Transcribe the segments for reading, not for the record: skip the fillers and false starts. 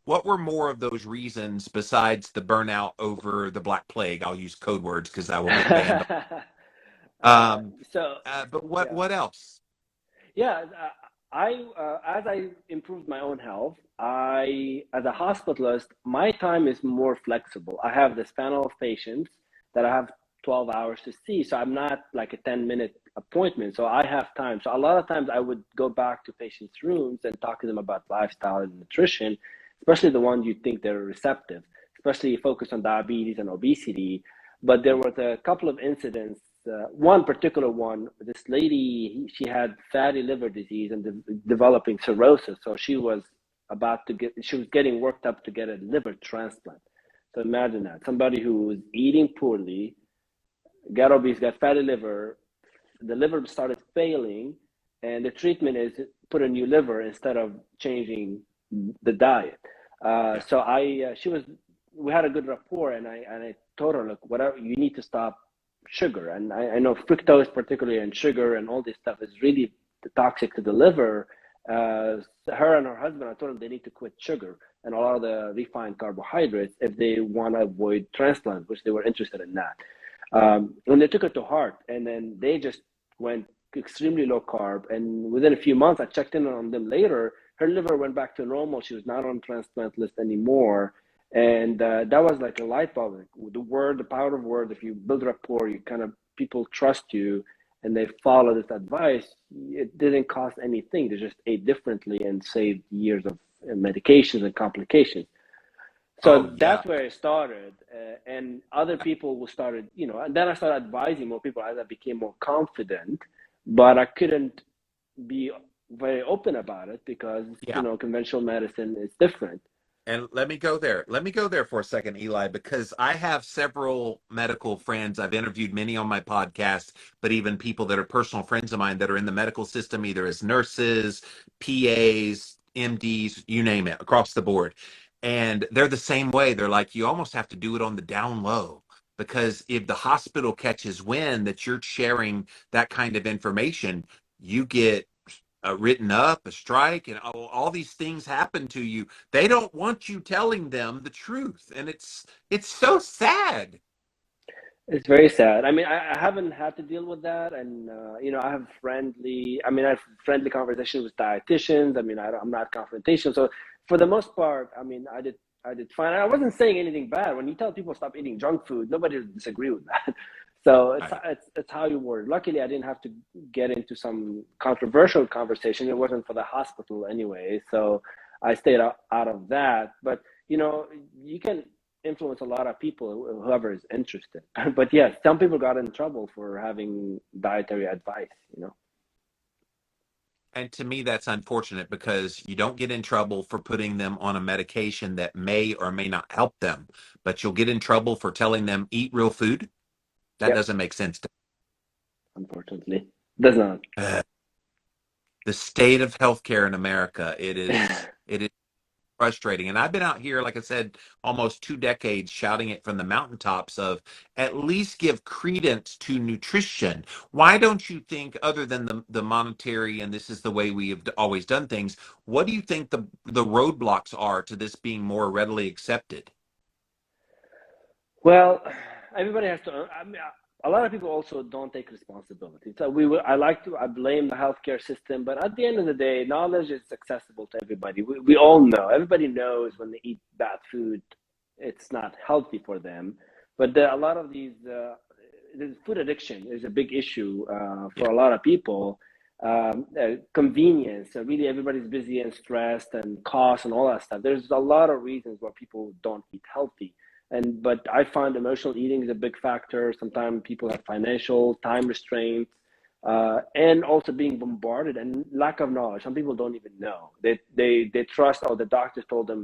what were more of those reasons besides the burnout over the Black Plague? I'll use code words because I will get banned. uh, Um, so but what yeah. what else? Yeah, I as I improved my own health, I as a hospitalist, my time is more flexible. I have this panel of patients that I have 12 hours to see, so I'm not like a 10-minute appointment. So I have time. So a lot of times I would go back to patients' rooms and talk to them about lifestyle and nutrition, especially the ones you think they're receptive, especially focused on diabetes and obesity. But there was a couple of incidents, one particular one, this lady, she had fatty liver disease and developing cirrhosis. So she was getting worked up to get a liver transplant. So imagine that. Somebody who was eating poorly, got obese, got fatty liver, the liver started failing, and the treatment is put a new liver instead of changing the diet. Yeah. We had a good rapport, and I told her, look, whatever, you need to stop sugar. And I know fructose, particularly, and sugar and all this stuff is really toxic to the liver. Her and her husband, I told them they need to quit sugar and a lot of the refined carbohydrates if they want to avoid transplant, which they were interested in that. And they took it to heart, and then they just went extremely low carb. And within a few months, I checked in on them later. Her liver went back to normal. She was not on transplant list anymore. And that was like a light bulb. Like, the power of word. If you build rapport, you kind of people trust you, and they follow this advice. It didn't cost anything. They just ate differently and saved years of medications and complications. Oh So yeah. that's where it started, and other people who started, and then I started advising more people as I became more confident, but I couldn't be very open about it because, Yeah. conventional medicine is different. And let me go there. Let me go there for a second, Eli, because I have several medical friends. I've interviewed many on my podcast, but even people that are personal friends of mine that are in the medical system, either as nurses, PAs, MDs, you name it, across the board. And they're the same way. They're like, you almost have to do it on the down low. Because if the hospital catches wind that you're sharing that kind of information, you get written up, a strike, and all these things happen to you. They don't want you telling them the truth, and it's so sad. It's very sad. I mean, I haven't had to deal with that, and I have friendly conversations with dietitians. I mean, I'm not confrontational, so for the most part, I mean, I did fine. I wasn't saying anything bad. When you tell people stop eating junk food, nobody would disagree with that. So Right. it's how you word. Luckily, I didn't have to get into some controversial conversation. It wasn't for the hospital anyway, so I stayed out of that. But you can influence a lot of people, whoever is interested. But yes, some people got in trouble for having dietary advice. And to me, that's unfortunate because you don't get in trouble for putting them on a medication that may or may not help them, but you'll get in trouble for telling them eat real food. That Yep, doesn't make sense to unfortunately. Does not. me. The state of healthcare in America, it is frustrating. And I've been out here, like I said, almost 2 decades shouting it from the mountaintops of at least give credence to nutrition. Why don't you think, other than the monetary, and this is the way we have always done things, what do you think the roadblocks are to this being more readily accepted? Well, everybody has to. I mean, a lot of people also don't take responsibility. So I blame the healthcare system, but at the end of the day, knowledge is accessible to everybody. We all know. Everybody knows when they eat bad food, it's not healthy for them. But a lot of these, the food addiction is a big issue Yeah. for a lot of people. Convenience. Really, everybody's busy and stressed, and cost and all that stuff. There's a lot of reasons why people don't eat healthy, but I find emotional eating is a big factor. Sometimes people have financial time restraints, and also being bombarded and lack of knowledge. Some people don't even know. They trust, oh, the doctor told them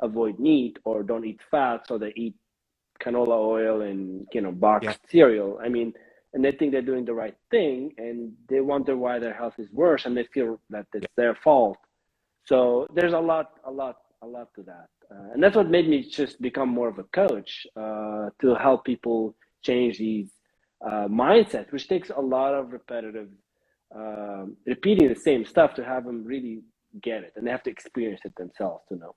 avoid meat or don't eat fat, so they eat canola oil and Yeah. boxed cereal. I mean, and they think they're doing the right thing, and they wonder why their health is worse, and they feel that Yeah. it's their fault. So there's a lot to that, and that's what made me just become more of a coach, to help people change these mindsets, which takes a lot of repetitive, repeating the same stuff to have them really get it, and they have to experience it themselves to know.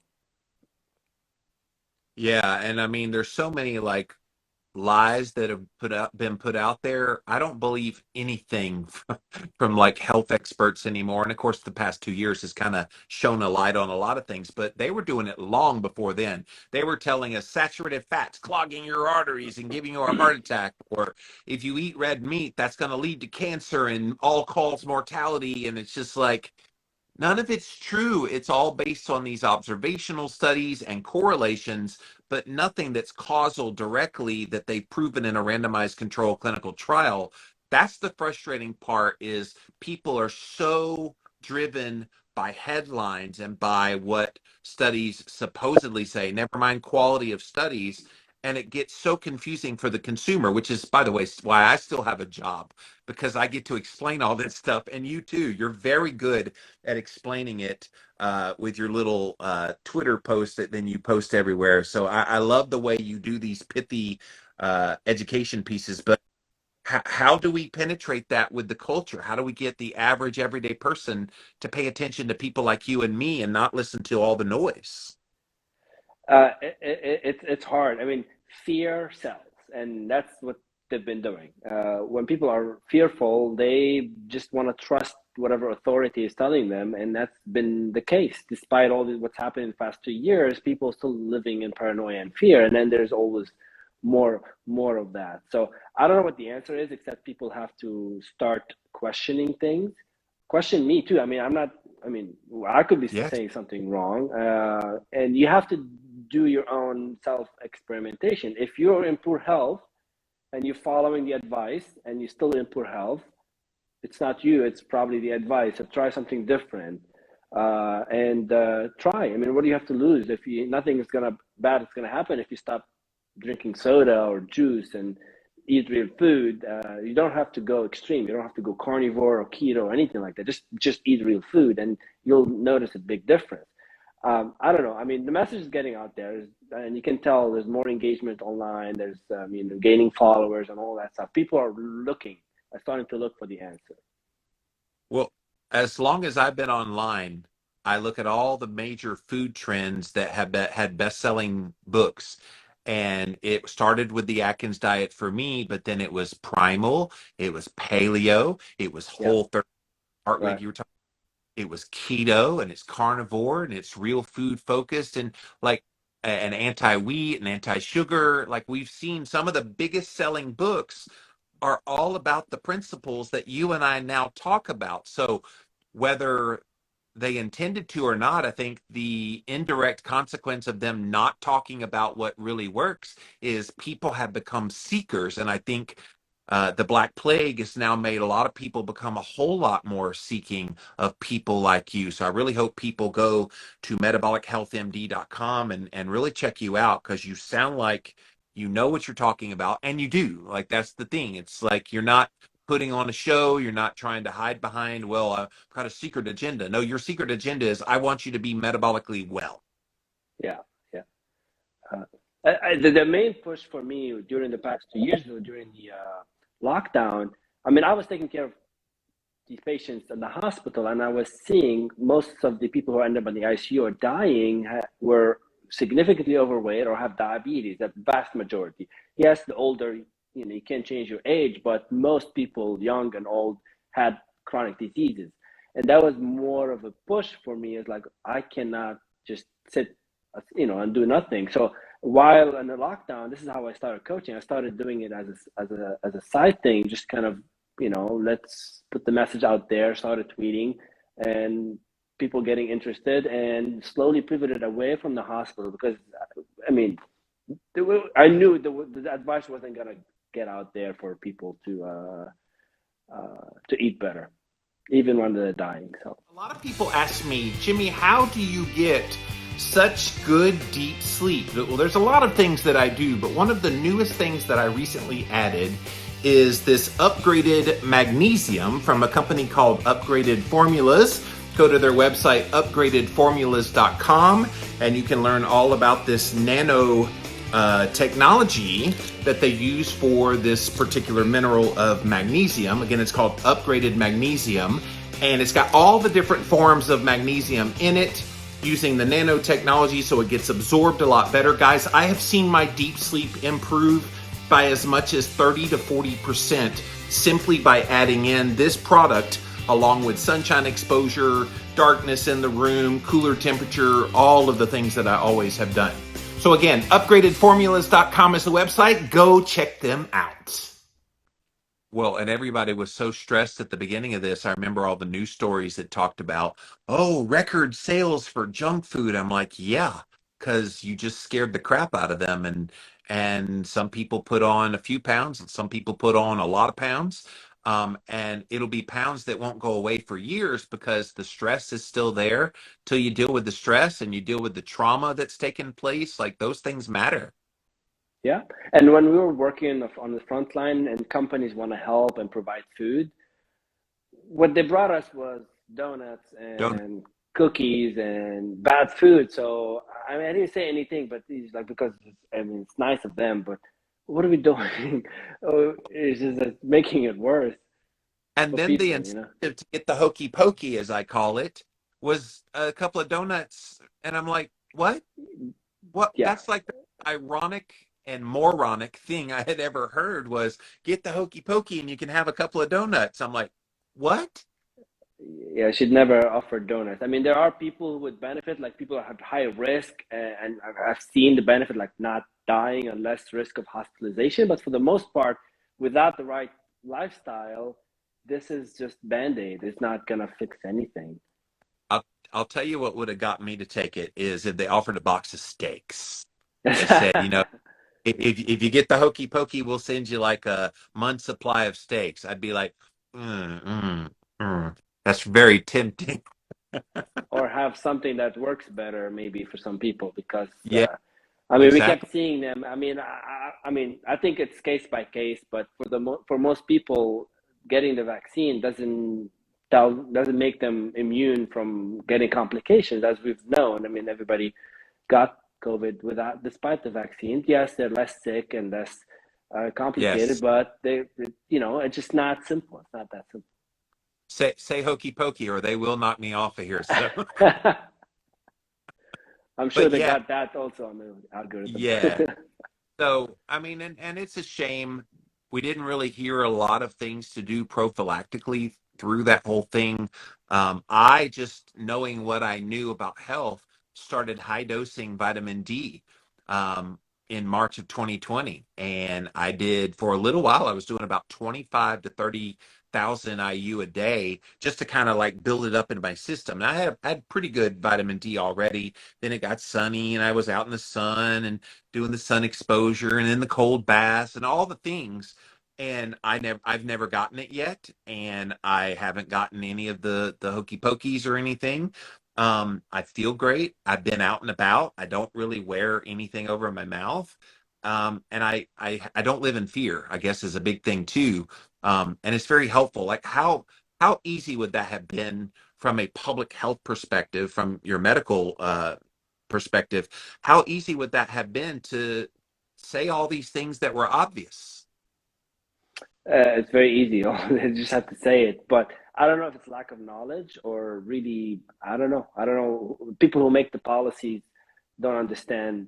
Yeah, and I mean, there's so many like lies that have been put out there. I don't believe anything from like health experts anymore. And of course, the past 2 years has kind of shown a light on a lot of things, but they were doing it long before then. They were telling us saturated fats clogging your arteries and giving you a heart attack, or if you eat red meat, that's going to lead to cancer and all cause mortality. And it's just like, none of it's true. It's all based on these observational studies and correlations, but nothing that's causal directly that they've proven in a randomized control clinical trial. That's the frustrating part is people are so driven by headlines and by what studies supposedly say, never mind quality of studies. And it gets so confusing for the consumer, which is, by the way, why I still have a job, because I get to explain all this stuff. And you too, you're very good at explaining it with your little Twitter post that then you post everywhere. So I love the way you do these pithy education pieces. But how do we penetrate that with the culture? How do we get the average everyday person to pay attention to people like you and me and not listen to all the noise? It's hard. I mean, fear sells, and that's what they've been doing. When people are fearful, they just want to trust whatever authority is telling them, and that's been the case despite all this, what's happened in the past 2 years. People are still living in paranoia and fear, and then there's always more of that. So I don't know what the answer is, except people have to start questioning things. Question me too. I mean, I'm not. I mean, I could be Yes. saying something wrong, and you have to do your own self experimentation. If you're in poor health and you're following the advice and you're still in poor health, it's not you, it's probably the advice. So try something different, and try. I mean, what do you have to lose? If you nothing is gonna bad is gonna happen if you stop drinking soda or juice and eat real food. You don't have to go extreme. You don't have to go carnivore or keto or anything like that. Just eat real food, and you'll notice a big difference. I don't know. I mean, the message is getting out there, and you can tell there's more engagement online. There's, I mean, they're gaining followers and all that stuff. People are starting to look for the answer. Well, as long as I've been online, I look at all the major food trends that had best-selling books. And it started with the Atkins diet for me, but then it was primal, it was paleo, it was Yeah, whole 30 heart rate right. you were talking, it was keto and it's carnivore and it's real food focused and like an anti-wheat and anti-sugar. Like we've seen some of the biggest selling books are all about the principles that you and I now talk about. So whether they intended to or not, I think the indirect consequence of them not talking about what really works is people have become seekers. And I think the Black Plague has now made a lot of people become a whole lot more seeking of people like you. So I really hope people go to metabolichealthmd.com and really check you out because you sound like you know what you're talking about and you do. Like that's the thing. It's like you're not putting on a show. You're not trying to hide behind, well, I've got a secret agenda. No, your secret agenda is I want you to be metabolically well. Yeah, yeah. The main push for me during the past 2 years, during the lockdown, I mean, I was taking care of these patients in the hospital, and I was seeing most of the people who end up in the ICU or dying were significantly overweight or have diabetes. The vast majority. Yes, the older, you can't change your age, but most people, young and old, had chronic diseases, and that was more of a push for me. Is like I cannot just sit, and do nothing. So while in the lockdown, this is how I started coaching. I started doing it as a side thing, just kind of, let's put the message out there, started tweeting, and people getting interested, and slowly pivoted away from the hospital because, I mean, I knew the advice wasn't going to get out there for people to eat better, even when they're dying. So A lot of people ask me, Jimmy, how do you get such good deep sleep? Well, there's a lot of things that I do, but one of the newest things that I recently added is this upgraded magnesium from a company called Upgraded Formulas. Go to their website, upgradedformulas.com, and you can learn all about this nano technology that they use for this particular mineral of magnesium. Again, it's called Upgraded Magnesium, and it's got all the different forms of magnesium in it. using the nanotechnology so it gets absorbed a lot better. Guys, I have seen my deep sleep improve by as much as 30 to 40% simply by adding in this product along with sunshine exposure, darkness in the room, cooler temperature, all of the things that I always have done. So again, upgradedformulas.com is the website. Go check them out. Well, and everybody was so stressed at the beginning of this. I remember all the news stories that talked about, oh, record sales for junk food. I'm like, yeah, because you just scared the crap out of them. And some people put on a few pounds, and some people put on a lot of pounds. And it'll be pounds that won't go away for years because the stress is still there till you deal with the stress and you deal with the trauma that's taken place. Like those things matter. Yeah. And when we were working on the front line and companies want to help and provide food, what they brought us was donuts Don't. and cookies and bad food. So I mean, I didn't say anything, but it's like because I mean it's nice of them, but what are we doing? Oh, it's just making it worse And for then the people, you know? incentive to get the hokey pokey, as I call it, was a couple of donuts. And I'm like, what? What? Yeah. That's like the ironic and moronic thing I had ever heard was get the hokey pokey and you can have a couple of donuts. I'm like, what? Yeah, I should never offer donuts. I mean, there are people who would benefit, like people who have high risk, and I've seen the benefit, like not dying and less risk of hospitalization. But for the most part, without the right lifestyle, this is just Band-Aid. It's not gonna fix anything. I'll, I'll tell you what would have got me to take it is if they offered a box of steaks. They said, if you get the hokey pokey, we'll send you like a month's supply of steaks. I'd be like, mm, mm, mm. That's very tempting. Or have something that works better, maybe for some people, because Yeah, I mean, we kept exactly. seeing them. I mean, I mean, I think it's case by case, but for most people, getting the vaccine doesn't make them immune from getting complications, as we've known. I mean, everybody got COVID without, despite the vaccine. Yes, they're less sick and less complicated, Yes. but it's just not simple. It's not that Say hokey pokey, or they will knock me off of here. So, simple. I'm sure but they yeah, got that also on the algorithm. yeah. So, I mean, and it's a shame we didn't really hear a lot of things to do prophylactically through that whole thing. I just knowing what I knew about health started high dosing vitamin D in March of 2020, and I did for a little while. I was doing about 25 to 30,000 IU a day just to kind of like build it up in my system. And I had pretty good vitamin D already. Then it got sunny, and I was out in the sun and doing the sun exposure and in the cold baths and all the things. And I've never gotten it yet, and I haven't gotten any of the hokey pokeys or anything. I feel great. I've been out and about. I don't really wear anything over my mouth. And I don't live in fear, I guess is a big thing too. And it's very helpful. Like how easy would that have been from a public health perspective, from your medical perspective? How easy would that have been to say all these things that were obvious? It's very easy. You just have to say it. But I don't know if it's lack of knowledge or really, I don't know. I don't know. People who make the policies don't understand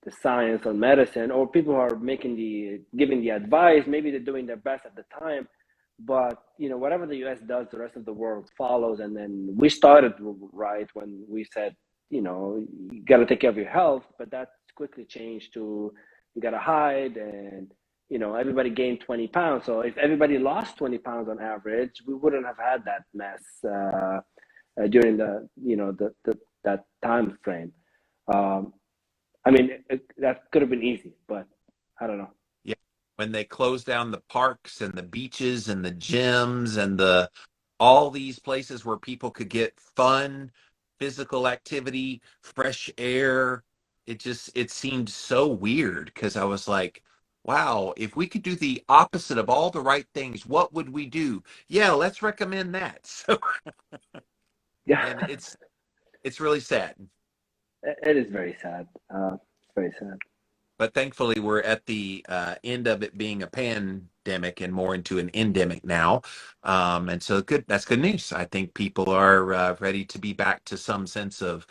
the science or medicine, or people who are giving the advice. Maybe they're doing their best at the time, but whatever the U.S. does, the rest of the world follows. And then we started right when we said, you got to take care of your health, but that quickly changed to you got to hide and everybody gained 20 pounds. So if everybody lost 20 pounds on average, we wouldn't have had that mess during that time frame. Um, I mean, that could have been easy, but I don't know. Yeah. When they closed down the parks and the beaches and the gyms and the all these places where people could get fun, physical activity, fresh air, it seemed so weird because I was like, wow, if we could do the opposite of all the right things, what would we do? Yeah, let's recommend that. So, and Yeah, it's really sad. it is very sad. It's very sad. But thankfully we're at the end of it being a pandemic and more into an endemic now, and so good, that's good news. I think people are ready to be back to some sense of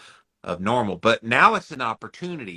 of normal. But now it's an opportunity.